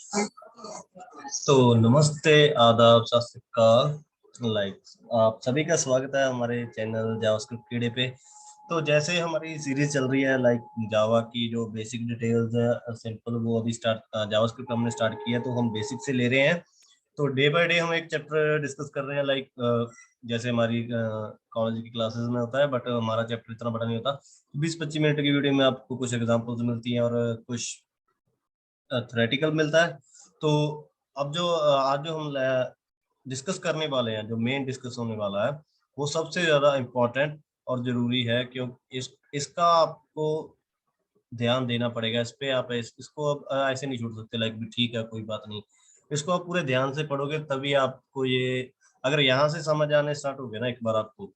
तो नमस्ते, आदाब, सत श्री अकाल। आप सभी का स्वागत है हमारे चैनल जावास्क्रिप्ट कीड़े पे। तो जैसे हमारी सीरीज चल रही है जावा की जो बेसिक डिटेल्स है सिंपल, वो अभी स्टार्ट जावास्क्रिप्ट हमने स्टार्ट किया, तो हम बेसिक से ले रहे हैं। तो डे बाय डे हम एक चैप्टर डिस्कस कर रहे हैं। जैसे हमारी कॉलेज की क्लासेस में होता है, बट हमारा चैप्टर इतना बड़ा नहीं होता। 20-25 मिनट की वीडियो में आपको कुछ एग्जांपल्स मिलती हैं और कुछ थ्योरेटिकल मिलता है। तो अब आज जो हम डिस्कस करने वाले हैं, जो मेन डिस्कस होने वाला है, वो सबसे ज्यादा इम्पोर्टेंट और जरूरी है, क्योंकि इसका आपको ध्यान देना पड़ेगा। इस पे आप इसको अब ऐसे नहीं छोड़ सकते भी ठीक है कोई बात नहीं। इसको आप पूरे ध्यान से पढ़ोगे तभी आपको ये, अगर यहाँ से समझ आने स्टार्ट हो गया ना एक बार आपको,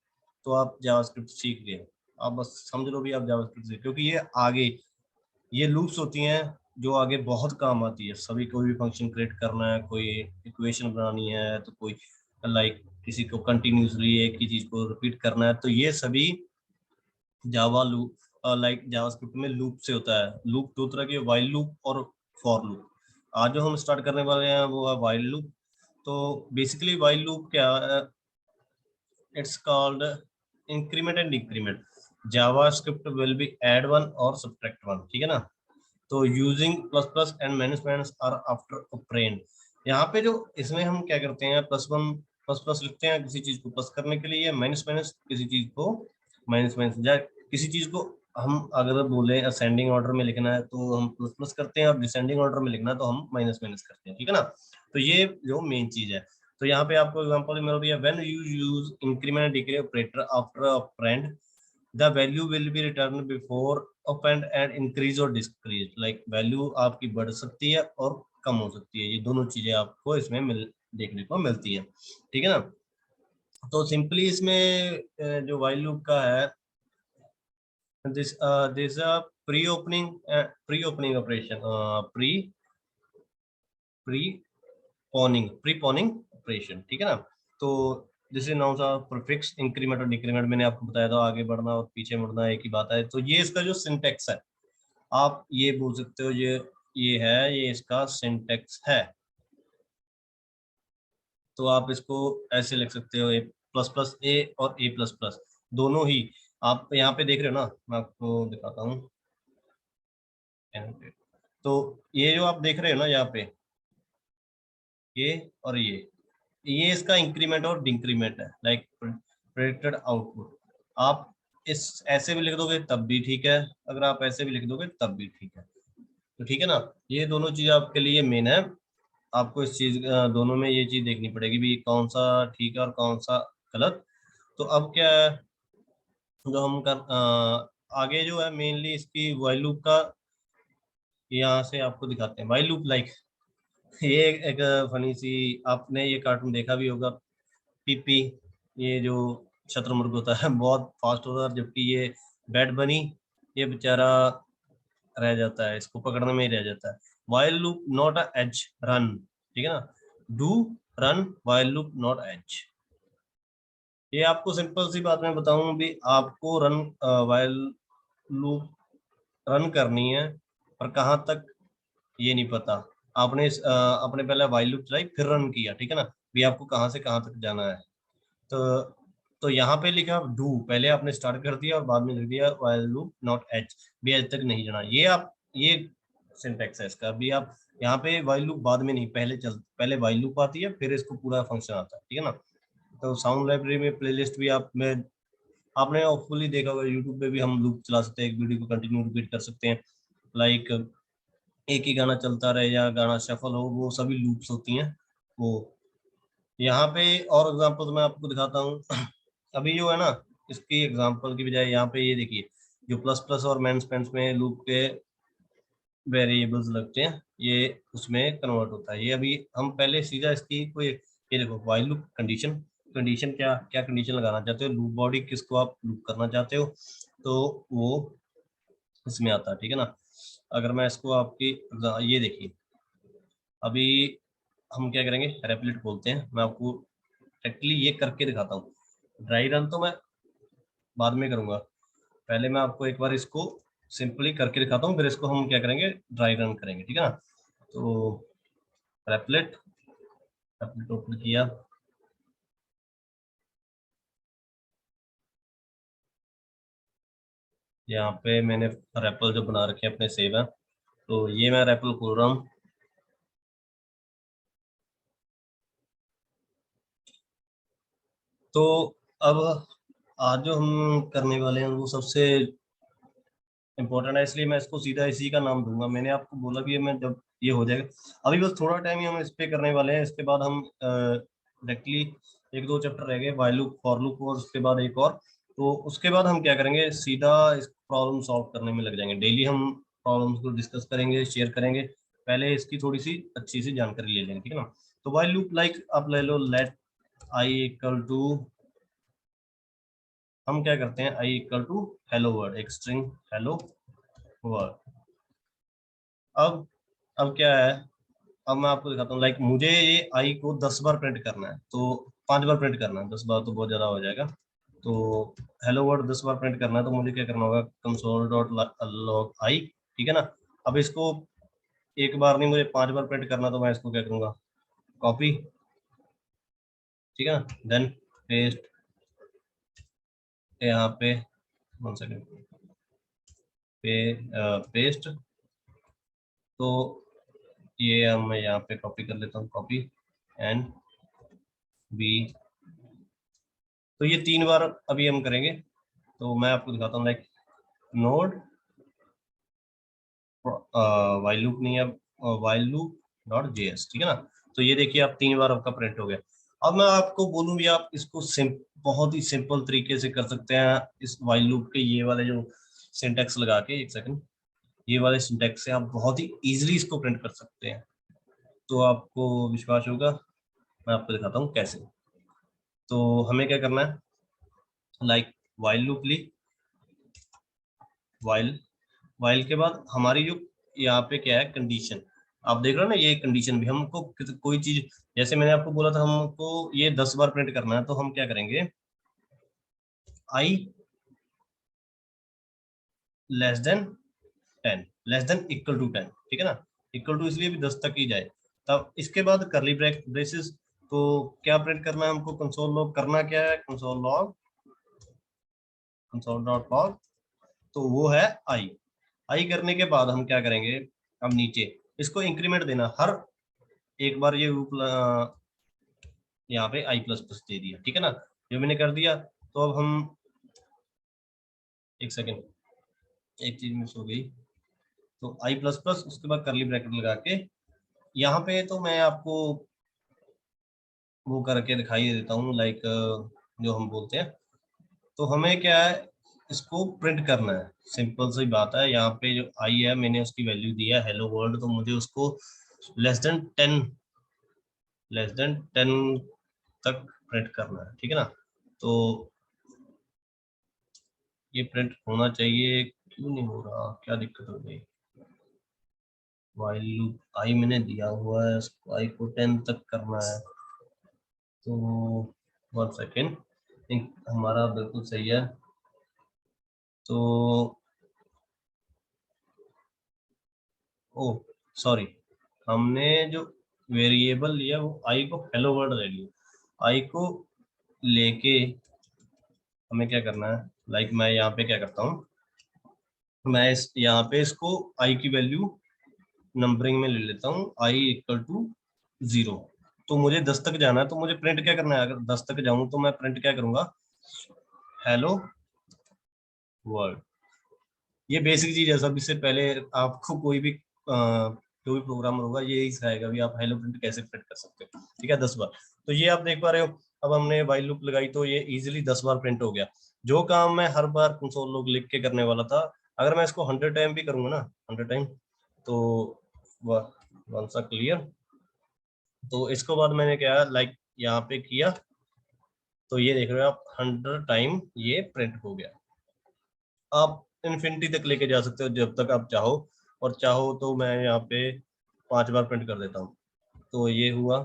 तो आप जावास्क्रिप्ट सीख गए। आप बस समझ लो भी आप जावास्क्रिप्ट सीख, क्योंकि ये आगे ये लूप्स होती हैं जो आगे बहुत काम आती है। सभी कोई भी फंक्शन क्रिएट करना है, कोई इक्वेशन बनानी है, तो कोई किसी को कंटिन्यूसली एक ही चीज को रिपीट करना है, तो ये सभी जावा लूप जावास्क्रिप्ट में लूप से होता है। लूप दो तरह के, वाइल लूप और फॉर लूप। आज जो हम स्टार्ट करने वाले हैं वो है वाइल लूप। तो बेसिकली वाइल लूप क्या है? It's called increment and decrement. JavaScript will be add one और सब्ट्रैक्ट वन, ठीक है ना। तो using plus plus and minus minus are after operand. यहाँ पे जो इसमें हम क्या करते हैं, प्लस वन प्लस प्लस लिखते हैं किसी चीज को प्लस करने के लिए, माइनस माइनस किसी चीज को माइनस माइनस, या किसी चीज को हम अगर बोले असेंडिंग ऑर्डर में लिखना है तो हम प्लस प्लस करते हैं, और डिसेंडिंग ऑर्डर में लिखना है तो हम माइनस माइनस करते हैं, ठीक है ना। तो ये जो मेन चीज है। तो यहाँ पे आपको एग्जांपल मिल रही है, when you use increment and decrement operator after operand, the value will be returned before append and increase or decrease। Value आपकी बढ़ सकती है और कम हो सकती है, ये दोनों चीजें आपको इसमें देखने को मिलती है, ठीक है ना। तो सिंपली इसमें जो वाइल लूप का है, this this pre opening operation, pre pre pre opening operation, ठीक है ना। तो जैसे नाउन सा प्रीफिक्स, इंक्रीमेंट और डिक्रीमेंट मैंने आपको बताया था, आगे बढ़ना और पीछे मुड़ना एक ही बात है। तो ये इसका जो सिंटेक्स है, आप ये बोल सकते हो, ये है, ये इसका सिंटेक्स है। तो आप इसको ऐसे लिख सकते हो, ए प्लस प्लस ए और ए प्लस प्लस दोनों ही। आप यहाँ पे देख रहे हो ना, मैं आपको दिखाता हूँ। तो ये जो आप देख रहे हो ना यहाँ पे, ये और ये इसका इंक्रीमेंट और डिक्रीमेंट है, प्रेडिक्टेड आउटपुट। आप इस ऐसे भी लिख दोगे तब भी ठीक है, अगर आप ऐसे भी लिख दोगे तब भी ठीक है। तो ठीक है ना, ये दोनों चीज आपके लिए मेन है। आपको इस चीज दोनों में ये चीज देखनी पड़ेगी भी कौन सा ठीक है और कौन सा गलत। तो अब क्या है, जो हम आगे जो है मेनली इसकी वाइल लूप का, यहाँ से आपको दिखाते हैं वाइल लूप। ये एक फनी सी, आपने ये कार्टून देखा भी होगा, पीपी, ये जो शत्रुमुर्ग होता है बहुत फास्ट होता है, जबकि ये बैड बनी, ये बेचारा रह जाता है, इसको पकड़ने में ही रह जाता है। While loop not a edge run, ठीक है ना। Do run while loop not edge. ये आपको सिंपल सी बात मैं बताऊं भी, आपको रन वाइल लूप रन करनी है, पर कहाँ तक ये नहीं पता। आपने पहले वाइल लूप चलाई फिर रन किया, ठीक है ना, भी आपको कहाँ से कहाँ तक जाना है। तो यहाँ पे लिखा डू, पहले आपने स्टार्ट कर दिया और बाद में लिख दिया वाइल लूप नॉट एच, भी एच तक नहीं जाना। ये सिंटेक्स है इसका। भी आप यहाँ पे वाइल लूप बाद में नहीं, पहले वाइल लूप आती है फिर इसको पूरा फंक्शन आता है, ठीक है ना। तो साउंड लाइब्रेरी में प्लेलिस्ट भी आपने होपफुली देखा होगा, यूट्यूब पे भी हम लूप चला सकते हैं, एक वीडियो को कंटिन्यू रिपीट कर सकते हैं। लाइक एक ही गाना चलता रहे या गाना शफल हो, वो सभी लूप्स होती हैं वो। यहाँ पे और एग्जांपल मैं आपको दिखाता हूँ। अभी जो है ना, इसकी एग्जांपल की बजाय यहाँ पे ये देखिए, जो प्लस प्लस और माइनस माइनस में लूप के वेरिएबल्स लगते हैं, ये उसमें कन्वर्ट होता है। ये अभी हम पहले सीधा इसकी कोई, ये देखो वाइल लूप कंडीशन, कंडीशन क्या क्या कंडीशन लगाना चाहते हो, लूप बॉडी किसको आप लूप करना चाहते हो, तो वो इसमें आता है, ठीक है ना। अगर मैं इसको आपकी ये देखिए, अभी हम क्या करेंगे, रेपलिट बोलते हैं, मैं आपको एक्चुअली ये करके दिखाता हूँ। ड्राई रन तो मैं बाद में करूंगा, पहले मैं आपको एक बार इसको सिंपली करके दिखाता हूँ, फिर इसको हम क्या करेंगे, ड्राई रन करेंगे, ठीक है ना। तो रेपलेट ओपन किया, यहाँ पे मैंने रेपल जो बना रखे हैं अपने सेव है, तो ये मैं रेपल खोल रहा हूँ। तो अब आज जो हम करने वाले हैं वो सबसे इम्पोर्टेंट है, इसलिए मैं इसको सीधा इसी का नाम दूंगा। मैंने आपको बोला भी है, मैं जब ये हो जाएगा, अभी बस थोड़ा टाइम ही हम इस पे करने वाले हैं, इसके बाद हम डायरेक्टली एक दो चैप्टर रह गए, व्हाइल लूप, फॉर लूप और उसके बाद एक और। तो उसके बाद हम क्या करेंगे, सीधा इस प्रॉब्लम सॉल्व करने में लग जाएंगे। डेली हम प्रॉब्लम्स को डिस्कस करेंगे, शेयर करेंगे। पहले इसकी थोड़ी सी अच्छी सी जानकारी ले लेंगे, ठीक है ना। तो व्हाइल लूप लाइक आप ले लो, लेट आई इक्वल टू, हम क्या करते हैं, I equal to hello word, एक स्ट्रिंग हेलो वर्ड। अब अब क्या है, अब मैं आपको दिखाता हूँ। लाइक मुझे ये आई को 10 बार प्रिंट करना है, तो 5 बार प्रिंट करना है, 10 बार तो बहुत ज्यादा हो जाएगा। तो हेलो वर्ड 10 बार प्रिंट करना है, तो मुझे क्या करना होगा, कंसोल डॉट लॉग आई, ठीक है ना। अब इसको एक बार नहीं, मुझे 5 बार प्रिंट करना, तो मैं इसको क्या करूंगा, कॉपी, ठीक है ना, देन पेस्ट यहाँ पे, 1 सेकेंड, पेस्ट। तो ये हम मैं यहाँ पे कॉपी कर लेता हूँ, कॉपी एंड बी। तो ये 3 बार अभी हम करेंगे। तो मैं आपको दिखाता हूँ, लाइक नोड वाइल लूप नहीं है, वाइल लूप डॉट जेएस, ठीक है ना। तो ये देखिए आप 3 बार आपका प्रिंट हो गया। अब मैं आपको बोलूँ भी, आप इसको बहुत ही सिंपल तरीके से कर सकते हैं इस वाइल लूप के ये वाले जो सिंटेक्स लगा के, 1 सेकंड, ये वाले सिंटेक्स से आप बहुत ही इजीली इसको प्रिंट कर सकते हैं। तो आपको विश्वास होगा, मैं आपको दिखाता हूँ कैसे। तो हमें क्या करना है, लाइक वाइल लूप ली, वाइल, वाइल के बाद हमारी जो यहाँ पे क्या है, कंडीशन, आप देख रहे हो ना, ये कंडीशन भी हमको कोई चीज, जैसे मैंने आपको बोला था हमको ये 10 बार प्रिंट करना है, तो हम क्या करेंगे, I less than 10, less than equal to 10, ठीक है ना। इक्वल टू इसलिए भी 10 तक ही जाए। तब इसके बाद करली ब्रेसेस। तो क्या प्रिंट करना है हमको, कंसोल लॉग करना क्या है, console log, console dot log, तो वो है आई। आई करने के बाद हम क्या करेंगे, अब नीचे इसको इंक्रीमेंट देना, हर एक बार ये रूप यहाँ पे आई प्लस प्लस दे दिया, ठीक है ना। जो मैंने कर दिया, तो अब हम, 1 सेकेंड, एक चीज मिस हो गई। तो आई प्लस प्लस, उसके बाद करली ब्रैकेट लगा के, यहाँ पे तो मैं आपको वो करके दिखाई देता हूँ, लाइक जो हम बोलते हैं। तो हमें क्या है, इसको प्रिंट करना है, सिंपल सी बात है। यहाँ पे जो आई है, मैंने उसकी वैल्यू दिया हेलो वर्ल्ड, तो मुझे उसको लेस देन 10, लेस देन 10 तक प्रिंट करना है, ठीक है ना। तो ये प्रिंट होना चाहिए, क्यों नहीं हो रहा, क्या दिक्कत हो गई। वाइल लूप आई मैंने दिया हुआ है, उसको आई को 10 तक करना है। तो 1 सेकेंड, हमारा बिल्कुल सही है। तो ओ सॉरी, हमने जो वेरिएबल लिया वो आई को हेलो वर्ल्ड ले लिया। आई को लेके हमें क्या करना है, लाइक मैं यहाँ पे क्या करता हूँ, मैं इस यहाँ पे इसको आई की वैल्यू नंबरिंग में ले लेता हूँ, आई इक्वल टू 0। तो मुझे 10 तक जाना है, तो मुझे प्रिंट क्या करना है, अगर 10 तक जाऊं तो मैं प्रिंट क्या करूंगा, हेलो वर्ल्ड। ये बेसिक चीज है, सब इससे पहले आपको कोई भी जो भी प्रोग्रामर होगा यही सिखाएगा भी आप हेलो प्रिंट कैसे प्रिंट कर सकते हो, ठीक है, 10 बार। तो ये आप देख पा रहे हो, अब हमने व्हाइल लूप लगाई तो ये इजीली 10 बार प्रिंट हो गया। जो काम मैं हर बार कंसोल लॉग लिख के करने वाला था, अगर मैं इसको 100 टाइम भी करूंगा ना, 100 टाइम, तो वन सा क्लियर। तो इसको बाद मैंने क्या, लाइक यहाँ पे किया, तो ये देख रहे हो आप, 100 टाइम ये प्रिंट हो गया। आप इन्फिनिटी तक लेके जा सकते हो जब तक आप चाहो, और चाहो तो मैं यहाँ पे 5 बार प्रिंट कर देता हूँ। तो ये हुआ,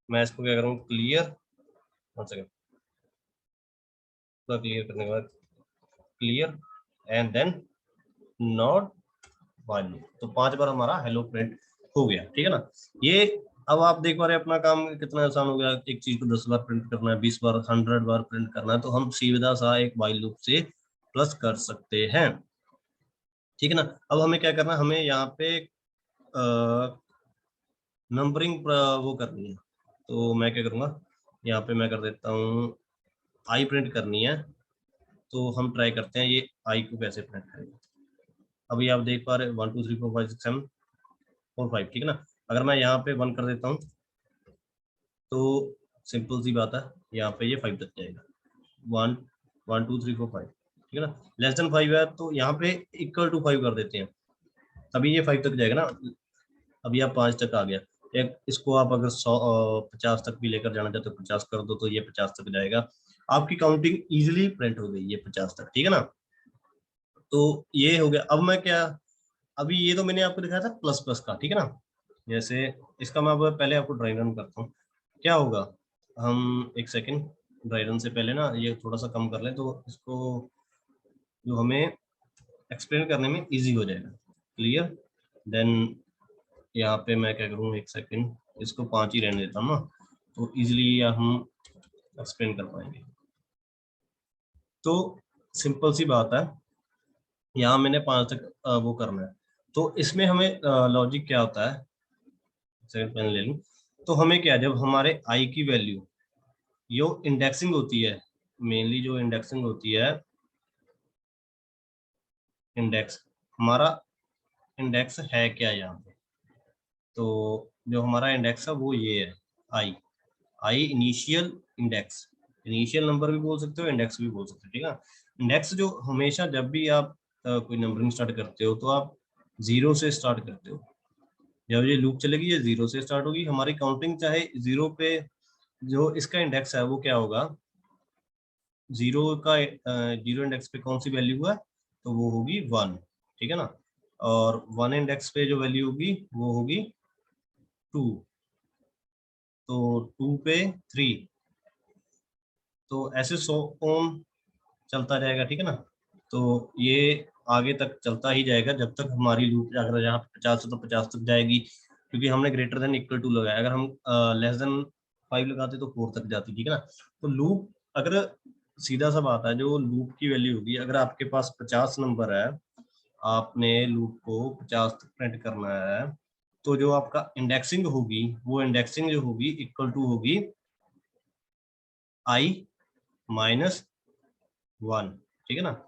मैं इसको क्या करूँ, क्लियर, 1 सेकेंड, पूरा क्लियर करने के बाद clear and then not while, तो 5 बार हमारा हेलो प्रिंट हो गया, ठीक है ना। ये अब आप देख पा रहे हैं अपना काम कितना आसान हो गया। एक चीज को 10 बार प्रिंट करना है, 20 बार, 100 बार प्रिंट करना है, तो हम सीधा सा एक व्हाइल लूप से प्लस कर सकते हैं। ठीक है ना। अब हमें क्या करना है, हमें यहाँ पे नंबरिंग वो करनी है। तो मैं क्या करूँगा, यहाँ पे मैं कर देता हूँ आई प्रिंट करनी है। तो हम ट्राई करते हैं ये आई को कैसे प्रिंट करेंगे। अभी आप देख पा रहे हैं 1 2 3 4 5 6 7 4 5, ठीक है ना। अगर मैं यहाँ पे 1 कर देता हूँ तो सिंपल सी बात है, यहाँ पे ये 5 तक जाएगा। 1 1 2 3 4 5, ठीक है ना। लेस देन 5 है तो यहाँ पे इक्वल टू 5 कर देते हैं, तभी ये 5 तक जाएगा ना। अभी आप 5 तक आ गया। एक इसको आप अगर 50 तक भी लेकर जाना चाहते हो, 50 कर दो तो ये 50 तक जाएगा। आपकी काउंटिंग इजिली प्रिंट हो गई ये 50 तक, ठीक है ना। तो ये हो गया। अब मैं क्या, अभी ये तो मैंने आपको दिखाया था प्लस प्लस का, ठीक है ना। जैसे इसका मैं अब पहले आपको ड्राई रन करता हूँ, क्या होगा। हम एक सेकेंड, ड्राई रन से पहले ना ये थोड़ा सा कम कर लें, तो इसको जो हमें एक्सप्लेन करने में इजी हो जाएगा। क्लियर। देन यहाँ पे मैं क्या करूँ, एक सेकेंड, इसको 5 ही रहने देता हूँ ना, तो इजिली हम एक्सप्लेन कर पाएंगे। तो सिंपल सी बात है, यहाँ मैंने 5 तक वो करना है। तो इसमें हमें लॉजिक क्या होता है, सेकंड पेन ले लूं। तो हमें क्या, जब हमारे आई की वैल्यू जो इंडेक्सिंग होती है, मेनली जो इंडेक्सिंग होती है, इंडेक्स हमारा इंडेक्स है क्या यहाँ पे। तो जो हमारा इंडेक्स है वो ये है, I. I initial index, initial number भी बोल सकते हो, इंडेक्स भी बोल सकते हो, ठीक है। इंडेक्स जो हमेशा जब भी आप कोई नंबरिंग स्टार्ट करते हो तो आप 0 से स्टार्ट करते हो। जब ये लूप चलेगी ये 0 से स्टार्ट होगी हमारी काउंटिंग, चाहे 0 पे जो इसका इंडेक्स है वो क्या होगा, 0 का 0 इंडेक्स पे कौन सी वैल्यू है, तो वो होगी 1, ठीक है ना। और 1 इंडेक्स पे जो वैल्यू होगी वो होगी 2, तो 2 पे 3, तो ऐसे 100 ओम चलता जाएगा, ठीक है ना। तो ये आगे तक चलता ही जाएगा जब तक हमारी लूप, अगर यहाँ पे 50 है तो 50 तक जाएगी, क्योंकि हमने ग्रेटर देन इक्वल टू लगाया। अगर हम लेस देन 5 लगाते तो 4 तक जाती, ठीक है ना। तो लूप, अगर सीधा सा बात है, जो लूप की वैल्यू होगी, अगर आपके पास 50 नंबर है, आपने लूप को 50 तक प्रिंट करना है, तो जो आपका इंडेक्सिंग होगी वो इंडेक्सिंग जो होगी इक्वल टू होगी आई माइनस 1, ठीक है ना।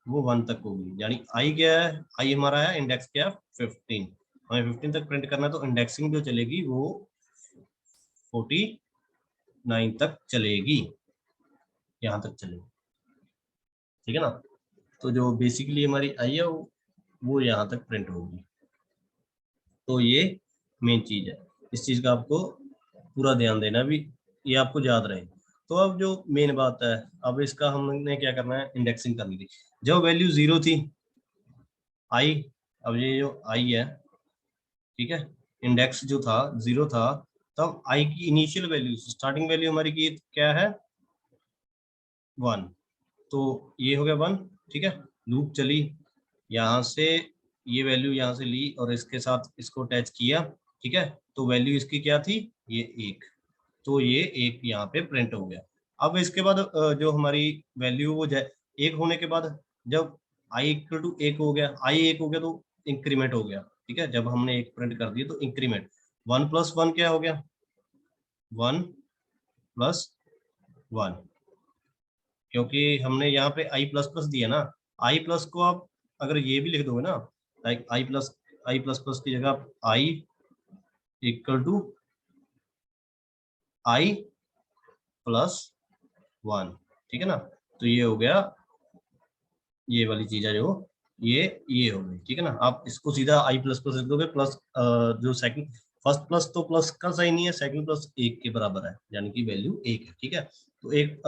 वो 1 तक होगी, यानी आई क्या है, आई हमारा है इंडेक्स क्या है 15, हमें 15 तक प्रिंट करना है, तो इंडेक्सिंग जो चलेगी वो 49 तक चलेगी, यहाँ तक चलेगी, ठीक है ना। तो जो बेसिकली हमारी आई है वो यहाँ तक प्रिंट होगी। तो ये मेन चीज है, इस चीज का आपको पूरा ध्यान देना भी, ये आपको याद रहे। तो अब जो मेन बात है, अब इसका हमने क्या करना है, इंडेक्सिंग करनी थी। जब वैल्यू 0 थी आई, अब ये जो आई है, ठीक है, इंडेक्स जो था 0 था, तब आई की इनिशियल वैल्यू, स्टार्टिंग वैल्यू हमारी की क्या है 1, तो ये हो गया 1, ठीक है। लूप चली, यहाँ से ये वैल्यू यहाँ से ली और इसके साथ इसको अटैच किया, ठीक है। तो वैल्यू इसकी क्या थी, ये 1, तो ये 1 यहाँ पे प्रिंट हो गया। अब इसके बाद जो हमारी वैल्यू वो एक होने के बाद, जब आई इक्वल टू 1 हो गया, आई 1 हो गया तो इंक्रीमेंट हो गया, ठीक है। जब हमने 1 प्रिंट कर दिया तो इंक्रीमेंट, 1 प्लस 1 क्या हो गया, 1 प्लस 1, क्योंकि हमने यहाँ पे आई प्लस प्लस दिया ना। आई प्लस को आप अगर ये भी लिख दोगे ना, लाइक आई प्लस प्लस की जगह आप I equal to I plus 1, ठीक है ना। तो ये हो गया, ये वाली चीज है जो ये हो गई, ठीक है ना। आप इसको सीधा आई प्लस प्लस लिख दोगे, प्लस जो सेकंड, फर्स्ट प्लस तो प्लस का सही नहीं है, सेकंड प्लस 1 के बराबर है, यानी कि वैल्यू 1 है, ठीक है। तो एक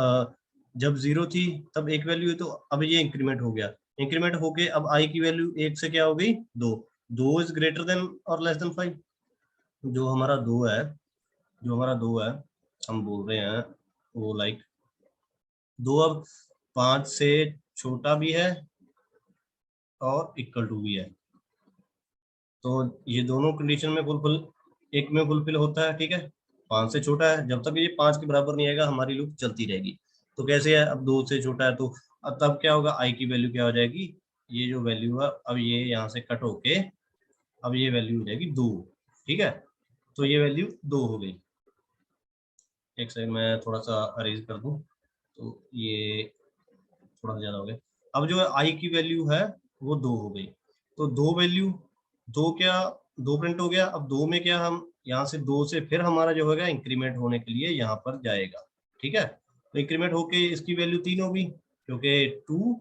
जब 0 थी तब एक वैल्यू है, तो अब ये इंक्रीमेंट हो गया, इंक्रीमेंट होके अब आई की वैल्यू 1 से क्या हो गई 2, 2 इज ग्रेटर देन और लेस देन 5। जो हमारा 2 है, जो हमारा 2 है, हम बोल रहे हैं वो लाइक 2 अब 5 से छोटा भी है और इक्वल टू भी है। तो ये दोनों कंडीशन में फुलफिल 1 में फुलफिल होता है, ठीक है, 5 से छोटा है, जब तक ये 5 के बराबर नहीं आएगा हमारी लूप चलती रहेगी। तो कैसे है, अब 2 से छोटा है तो अब तब क्या होगा, आई की वैल्यू क्या हो जाएगी, ये जो वैल्यू है अब ये यहाँ से कट होके अब ये वैल्यू हो जाएगी 2, ठीक है, तो ये वैल्यू 2 हो गई। एक सेकंड मैं थोड़ा सा अरेंज कर दूं, तो ये थोड़ा सा ज्यादा हो गया। अब जो आई की वैल्यू है वो 2 हो गई, तो 2 वैल्यू, 2 क्या, 2 प्रिंट हो गया। अब 2 में क्या, हम यहाँ से 2 से फिर हमारा जो होगा इंक्रीमेंट होने के लिए यहाँ पर जाएगा, ठीक है, तो इंक्रीमेंट होके इसकी वैल्यू 3 होगी, क्योंकि 2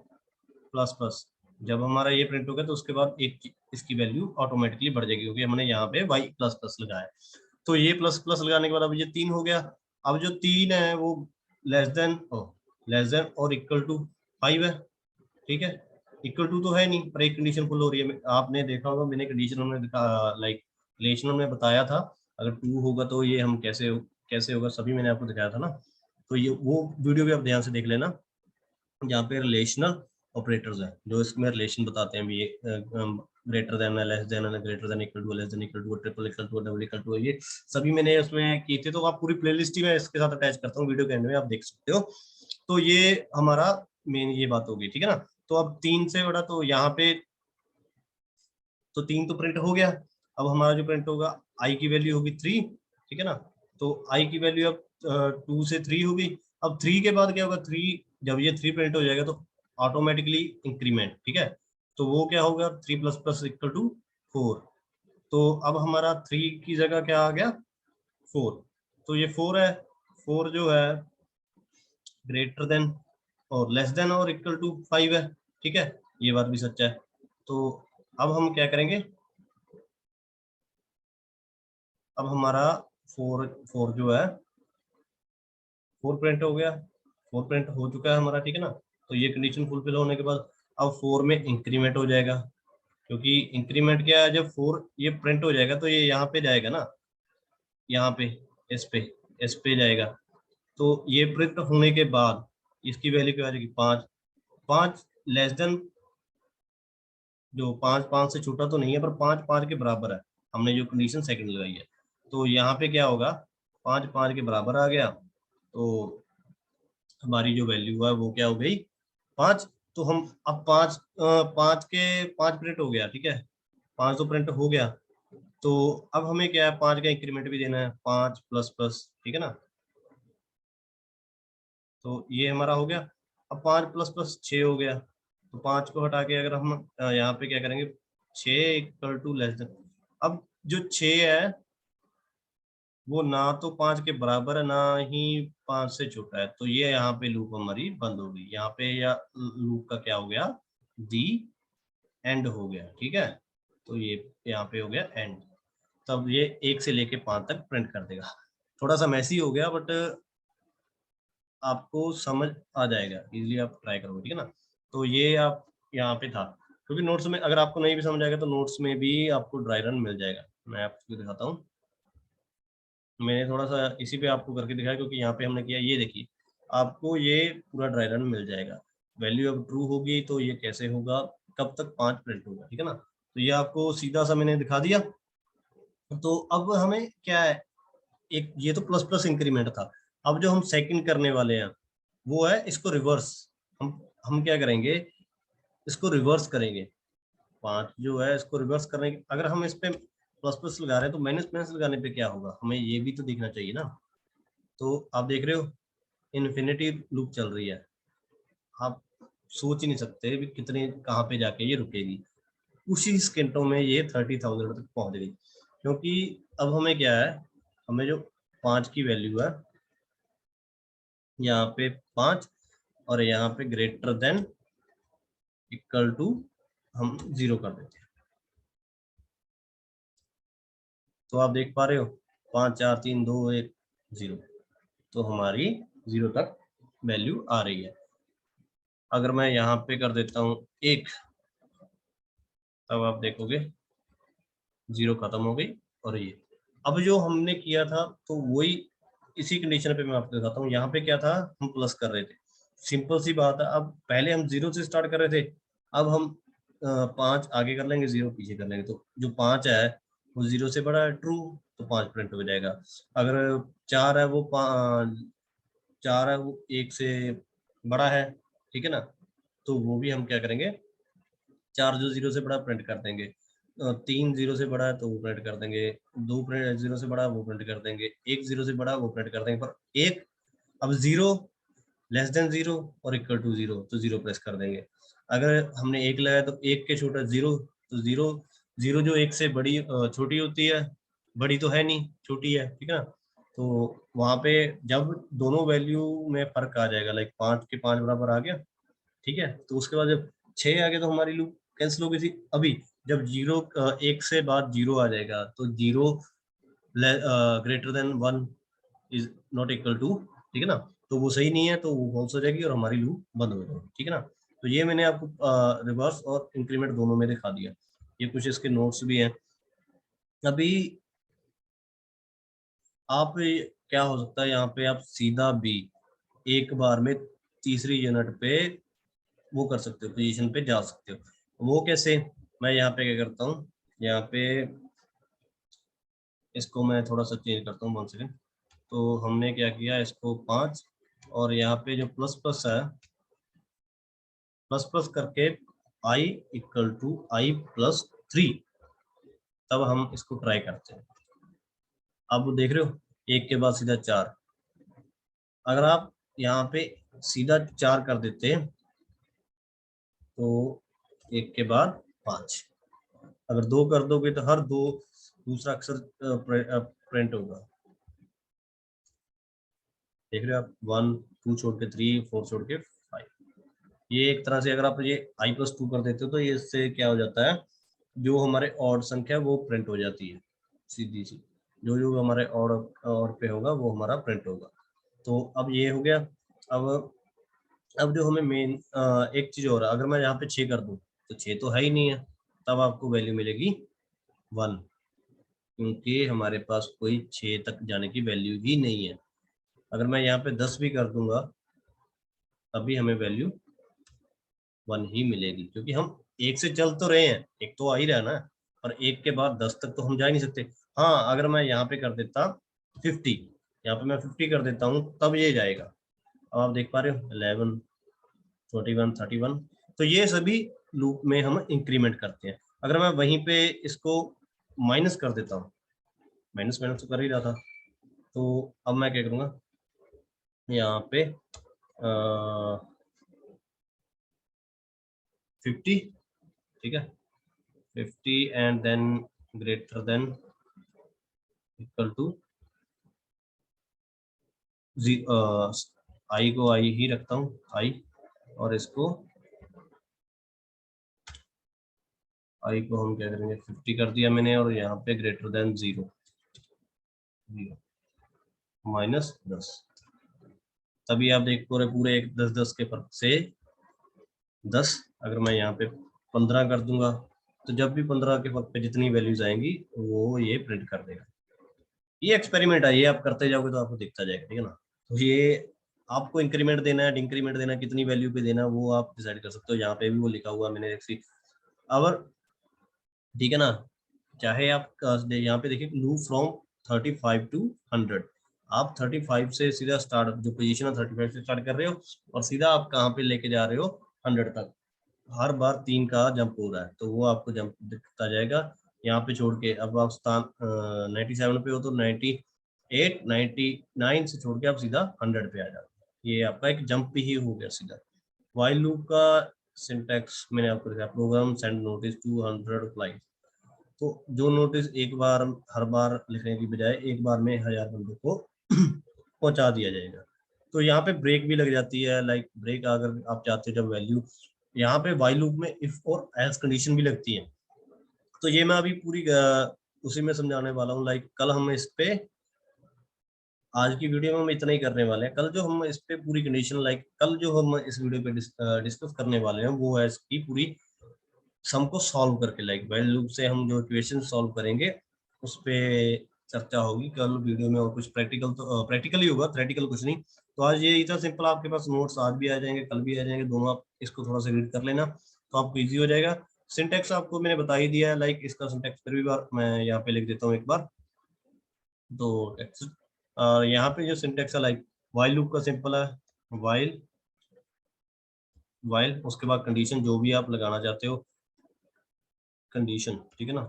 प्लस प्लस, जब हमारा ये प्रिंट होगा तो उसके बाद एक इसकी वैल्यू ऑटोमेटिकली बढ़ जाएगी, क्योंकि हमने यहाँ पे वाई प्लस प्लस लगाया। तो ये प्लस प्लस लगाने के बाद अब ये 3 हो गया। अब जो 3 है वो लेस देन और इक्वल टू 5 है, ठीक है, इक्वल टू तो है नहीं, पर एक कंडीशन फुल हो रही है। आपने देखा होगा मैंने कंडीशन में लाइक रिलेशन में बताया था, अगर 2 होगा तो ये हम कैसे होगा, सभी मैंने आपको दिखाया था ना। तो ये वो वीडियो भी आप ध्यान से देख लेना, जहाँ पे रिलेशनल ऑपरेटर्स हैं जो इसमें रिलेशन बताते हैं भी, greater than, less than, greater than, equal to, less than equal to, triple equal to, double equal to, ये सभी मैंने उसमें किए थे। तो आप पूरी प्लेलिस्ट ही मैं इसके साथ अटैच करता हूँ, वीडियो के एंड में आप देख सकते हो। तो ये हमारा मेन ये बात होगी, ठीक है ना। तो अब 3 से बड़ा, तो यहाँ पे तो 3 तो प्रिंट हो गया। अब हमारा जो प्रिंट होगा आई की वैल्यू होगी 3, ठीक है ना, तो आई की वैल्यू अब 2 से 3 होगी। अब 3 के बाद क्या होगा, 3 जब ये 3 प्रिंट हो जाएगा तो ऑटोमेटिकली इंक्रीमेंट, ठीक है, तो वो क्या होगा, 3 प्लस प्लस इक्वल टू 4। तो अब हमारा 3 की जगह क्या आ गया, 4, तो ये 4 है, 4 जो है ग्रेटर देन और लेस देन और इक्वल टू 5 है, ठीक है, ये बात भी सच है। तो अब हम क्या करेंगे, अब हमारा 4 जो है 4 प्रिंट हो गया, 4 प्रिंट हो चुका है हमारा, ठीक है ना। तो ये कंडीशन फुलफिल होने के बाद अब 4 में इंक्रीमेंट हो जाएगा, क्योंकि इंक्रीमेंट क्या है, जब 4 ये प्रिंट हो जाएगा तो ये यहाँ पे जाएगा ना, यहाँ पे इस पे जाएगा। तो ये प्रिंट होने के बाद इसकी वैल्यू क्या आ जाएगी, 5। 5 लेस देन, जो 5 से छोटा तो नहीं है, पर 5 के बराबर है, हमने जो कंडीशन सेकंड लगाई है। तो यहाँ पे क्या होगा, 5 के बराबर आ गया, तो हमारी जो वैल्यू है वो क्या हो गई, 5। तो हम अब 5 प्रिंट हो गया, ठीक है, 5 तो प्रिंट हो गया। तो अब हमें क्या है, 5 का इंक्रीमेंट भी देना है, 5 प्लस प्लस, ठीक है ना, तो ये हमारा हो गया। अब 5 प्लस प्लस 6 हो गया, तो 5 को हटा के अगर हम यहाँ पे क्या करेंगे, 6 इक्वल टू लेस देन, अब जो 6 है वो ना तो 5 के बराबर है ना ही 5 से छोटा है, तो ये यहाँ पे लूप हमारी बंद हो गई, यहाँ पे या लूप का क्या हो गया, दी एंड हो गया, ठीक है, तो ये यहाँ पे हो गया एंड। तब ये 1 से लेके 5 तक प्रिंट कर देगा। थोड़ा सा मैसी हो गया, बट आपको समझ आ जाएगा, इजीली आप ट्राई करोगे, ठीक है ना। तो ये आप यहाँ पे था, क्योंकि नोट्स में अगर आपको नहीं भी समझ आएगा तो नोट्स में भी आपको ड्राई रन मिल जाएगा। मैं आपको दिखाता हूँ, मैंने थोड़ा सा इसी पे आपको करके दिखाया, क्योंकि यहाँ पे हमने किया, ये देखिए आपको ये पूरा ड्राई रन मिल जाएगा। वैल्यू अब ट्रू होगी तो ये कैसे होगा, कब तक 5 प्रिंट होगा, ठीक है ना, तो ये आपको सीधा सा मैंने दिखा दिया। तो अब हमें क्या है, एक ये तो प्लस प्लस इंक्रीमेंट था। अब जो हम सेकंड करने वाले हैं वो है इसको रिवर्स। हम क्या करेंगे, इसको रिवर्स करेंगे। 5 जो है इसको रिवर्स करने के, अगर हम इस पे प्लस प्लस लगा रहे हैं तो माइनस माइनस लगाने पे क्या होगा, हमें ये भी तो देखना चाहिए ना। तो आप देख रहे हो इन्फिनिटी लूप चल रही है, आप सोच ही नहीं सकते भी कितने कहाँ पे जाके ये रुकेगी। उसी सेकंडों में ये 30,000 तक पहुंच गई, क्योंकि अब हमें क्या है, हमें जो 5 की वैल्यू है यहाँ पे 5 और यहाँ पे ग्रेटर देन इक्वल टू हम 0 कर देते हैं। तो आप देख पा रहे हो 5 4 3 2 1 0, तो हमारी 0 तक वैल्यू आ रही है। अगर मैं यहाँ पे कर देता हूँ 1, तब आप देखोगे 0 खत्म हो गई। और ये अब जो हमने किया था तो वही इसी कंडीशन पे मैं आपको दिखाता हूँ। यहाँ पे क्या था, हम प्लस कर रहे थे, सिंपल सी बात है। अब पहले हम 0 से स्टार्ट कर रहे थे, अब हम 5 आगे कर लेंगे, 0 पीछे कर लेंगे, तो जो 5 है वो 0 से बड़ा है, ट्रू। तो 5 प्रिंट हो जाएगा। अगर 4 है वो 4 है वो 1 से बड़ा है, ठीक है ना, तो वो भी हम क्या करेंगे, 4 जो 0 से बड़ा प्रिंट कर देंगे। 3 0 से बड़ा है तो वो प्रिंट कर देंगे, 2 0 से बड़ा वो प्रिंट कर देंगे, 1 0 से बड़ा वो प्रिंट कर देंगे। पर एक अब 0 लेस देन 0 और इक्वल टू 0 तो 0 प्रेस कर देंगे। अगर हमने 1 लगाया तो 1 के छोटा 0 तो 0 0 जो 1 से बड़ी छोटी होती है, बड़ी तो है नहीं, छोटी है, ठीक है ना। तो वहां पे जब दोनों वैल्यू में फर्क आ जाएगा, लाइक 5 के 5 बराबर आ गया, ठीक है, तो उसके बाद जब 6 आ गया तो हमारी लूप कैंसिल हो गई थी। अभी जब 0 1 से बाद 0 आ जाएगा तो 0 greater than 1 is not equal to, ठीक है ना, तो वो सही नहीं है तो वो फॉल्स हो जाएगी और हमारी लूप बंद हो जाएगी, ठीक है ना। तो ये मैंने आपको रिवर्स और इंक्रीमेंट दोनों में दिखा दिया। ये कुछ इसके नोट्स भी हैं। अभी आप क्या हो सकता है, यहाँ पे आप सीधा भी एक बार में तीसरी यूनिट पे वो कर सकते हो, पोजीशन पे जा सकते हो। वो कैसे, मैं यहाँ पे क्या करता हूँ, यहाँ पे इसको मैं थोड़ा सा चेंज करता हूँ 1 सेकेंड। तो हमने क्या किया, इसको 5 और यहाँ पे जो प्लस प्लस है, प्लस प्लस करके i equal to i plus 3, तब हम इसको ट्राई करते हैं। अब देख रहे हो 1 के बाद सीधा 4, अगर आप यहाँ पे सीधा 4 कर देते तो 1 के बाद 5, अगर 2 कर दोगे तो हर दो दूसरा अक्षर प्रिंट होगा। देख रहे हो आप, 1 2 छोड़ के 3 4 छोड़ के 5। ये एक तरह से अगर आप ये i प्लस 2 कर देते हो तो ये इससे क्या हो जाता है, जो हमारे ऑड संख्या वो प्रिंट हो जाती है सीधी सी, जो जो हमारे ऑड पे होगा वो हमारा प्रिंट होगा। तो अब ये हो गया। अब जो हमें मेन एक चीज और है, अगर मैं यहाँ पे 6 कर दूं तो 6 तो है ही नहीं है, तब आपको वैल्यू मिलेगी 1, क्योंकि हमारे पास कोई 6 तक जाने की वैल्यू ही नहीं है। अगर मैं यहाँ पे 10 भी कर दूंगा तभी हमें वैल्यू 1 ही मिलेगी, क्योंकि हम 1 से चल तो रहे हैं, एक तो आ ही रहा है ना, पर 1 के बाद 10 तक तो हम जा ही नहीं सकते। हाँ, अगर मैं यहाँ पे कर देता 50, यहाँ पे मैं 50 कर देता हूँ तब ये जाएगा। अब आप देख पा रहे हो 11 21 31, तो ये सभी लूप में हम इंक्रीमेंट करते हैं। अगर मैं वहीं पे इसको माइनस कर देता हूँ, माइनस माइनस तो कर ही रहा था, तो अब मैं क्या करूँगा, यहाँ पे 50, ठीक है, 50 and then greater than equal to I को आई ही रखता हूँ, आई, और इसको आई को हम क्या करेंगे 50 कर दिया मैंने, और यहाँ पे ग्रेटर देन 0 माइनस 10। तभी आप देख पूरे पूरे एक 10 के फर्क से 10, अगर मैं यहाँ पे 15 कर दूंगा तो जब भी 15 के फर्क पे जितनी वैल्यूज आएंगी वो ये प्रिंट कर देगा। ये एक्सपेरिमेंट है, ये आप करते जाओगे तो आपको दिखता जाएगा, ठीक है ना। तो ये आपको इंक्रीमेंट देना है, डिक्रीमेंट देना है, कितनी वैल्यू पे देना वो आप डिसाइड कर सकते हो। यहाँ पे भी वो लिखा हुआ मैंने अवर, ठीक है ना। चाहे आप यहाँ पे देखिए लूप फ्रॉम 35 टू 100, आप 35 से सीधा स्टार्ट, जो पोजीशन है 35 से स्टार्ट कर रहे हो और सीधा आप कहाँ पे लेके जा रहे हो 100 तक। हर बार 3 का जंप हो रहा है तो वो आपको जंप दिखता जाएगा। यहाँ पे छोड़ के अब आप स्थान 97 पे हो तो 98 99 से छोड़ के आप सीधा 100 पे आ जाओ। ये आपका एक जंप ही हो गया सीधा। व्हाइल लूप का सिंटैक्स मैंने आपको दिखाया, program send notice to 100 line. तो जो नोटिस एक बार हर बार लिखने की बजाय एक बार में 1000 बंदों को पहुंचा दिया जाएगा। तो यहाँ पे ब्रेक भी लग जाती है, लाइक ब्रेक अगर आप चाहते हो जब वैल्यू, यहाँ पे व्हाइल लूप में इफ और एल्स कंडीशन भी लगती है। तो ये मैं अभी पूरी उसी में समझाने वाला हूँ। लाइक कल हम इस पे, आज की वीडियो में हम इतना ही करने वाले हैं, कल जो हम इस पे पूरी कंडीशन, लाइक कल जो हम इस वीडियो पे डिस्कस करने वाले हैं वो है इसकी पूरी सम को सॉल्व करके, लाइक व्हाइल लूप से हम जो इक्वेशन सॉल्व करेंगे उस पे चर्चा होगी कल वीडियो में। और कुछ प्रैक्टिकल तो प्रैक्टिकल ही होगा, थ्योरेटिकल कुछ नहीं। तो आज ये इतना सिंपल, आपके पास नोट्स आज भी आ जाएंगे कल भी आ जाएंगे, दोनों आप इसको थोड़ा सा रीड कर लेना तो आपको ईजी हो जाएगा। सिंटेक्स आपको मैंने बता ही दिया है, लाइक इसका सिंटेक्स फिर भी बार मैं यहाँ पे लिख देता हूँ एक बार। तो यहाँ पे जो सिंटेक्स है लाइक वाइल लूप का सिंपल है, वाइल वाइल, उसके बाद कंडीशन जो भी आप लगाना चाहते हो कंडीशन, ठीक है ना।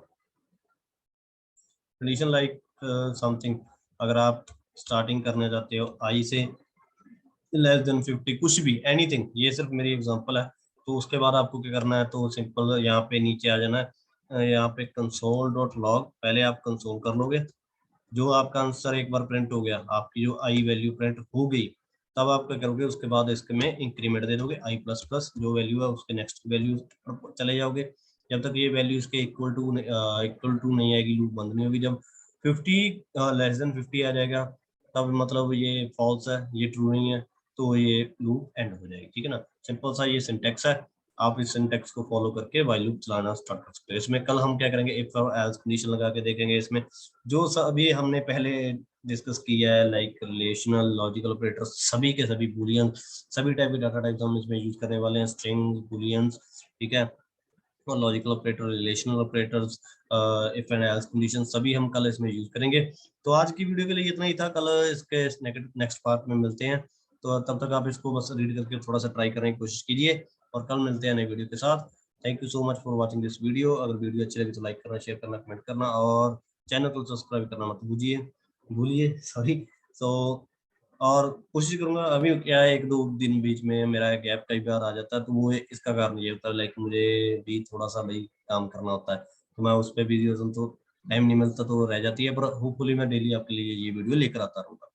कंडीशन लाइक समथिंग, अगर आप स्टार्टिंग करना चाहते हो आई से लेस देन 50, कुछ भी एनीथिंग, ये सिर्फ मेरी एग्जांपल है। तो उसके बाद आपको क्या करना है, तो सिंपल यहाँ पे नीचे आ जाना है, यहाँ पे कंसोल डॉट लॉग, पहले आप कंसोल कर लोगे। जो आपका आंसर एक बार प्रिंट हो गया, आपकी जो आई वैल्यू प्रिंट हो गई, तब आप क्या करोगे, उसके बाद इसके में इंक्रीमेंट दे दोगे, आई प्लस प्लस जो वैल्यू है उसके नेक्स्ट वैल्यू चले जाओगे। जब तक ये वैल्यू इसके इक्वल टू नहीं आएगी, लूप बंद नहीं होगी। जब 50 लेस देन 50 आ जाएगा, तब मतलब ये फॉल्स है, ये ट्रू नहीं है, तो ये लूप एंड हो जाएगी, ठीक है ना। सिंपल सा ये सिंटेक्स है, आप इस सिंटेक्स को फॉलो करके व्हाइल लूप चलाना स्टार्ट कर सकते हो। इसमें कल हम क्या करेंगे, इफ और एल्स कंडीशन लगा के देखेंगे। इसमें जो सभी हमने पहले डिस्कस किया है लाइक रिलेशनल, लॉजिकल ऑपरेटर्स, सभी के सभी बूलियन, सभी टाइप के डाटा टाइप्स हम इसमें यूज करने वाले हैं, स्ट्रिंग, बूलियंस, ठीक है, और logical operator, relational operators, if and else condition, सभी हम कल इसमें यूज करेंगे। तो आज की वीडियो के लिए इतना ही था, कल इसके नेक्स्ट पार्ट में मिलते हैं। तो तब तक आप इसको बस रीड करके थोड़ा सा ट्राई करने की कोशिश कीजिए, और कल मिलते हैं नई वीडियो के साथ। Thank you so much for watching this video. अगर वीडियो अच्छी लगी तो लाइक करना, शेयर करना, कमेंट करना, और चैनल को सब्सक्राइब करना मत भूलिए सॉरी। सो और कोशिश करूंगा, अभी क्या है, एक दो दिन बीच में मेरा गैप कई बार आ जाता है, तो वो इसका कारण ये होता है लाइक मुझे भी थोड़ा सा भाई काम करना होता है, तो मैं उस पर बिजी होता हूँ, तो टाइम नहीं मिलता, तो रह जाती है। पर होपफुली मैं डेली आपके लिए ये वीडियो लेकर आता रहूंगा।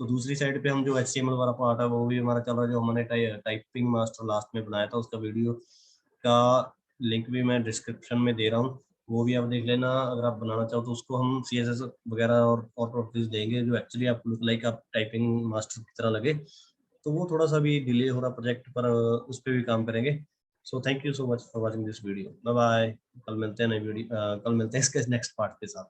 तो दूसरी साइड पे हम जो HTML वाला पार्ट है वो भी हमारा चल रहा है, जो हमने टाइपिंग मास्टर लास्ट में बनाया था, उसका वीडियो का लिंक भी मैं डिस्क्रिप्शन में दे रहा हूँ, वो भी आप देख लेना। अगर आप बनाना चाहो तो उसको हम CSS वगैरह और प्रॉपर्टीज देंगे जो एक्चुअली आप लुक लाइक आप टाइपिंग मास्टर की तरह लगे। तो वो थोड़ा सा भी डिले हो रहा प्रोजेक्ट, पर उस पर भी काम करेंगे। So thank you so much for watching this video, bye bye. कल मिलते हैं नई वीडियो, कल मिलते हैं इसके नेक्स्ट पार्ट के साथ।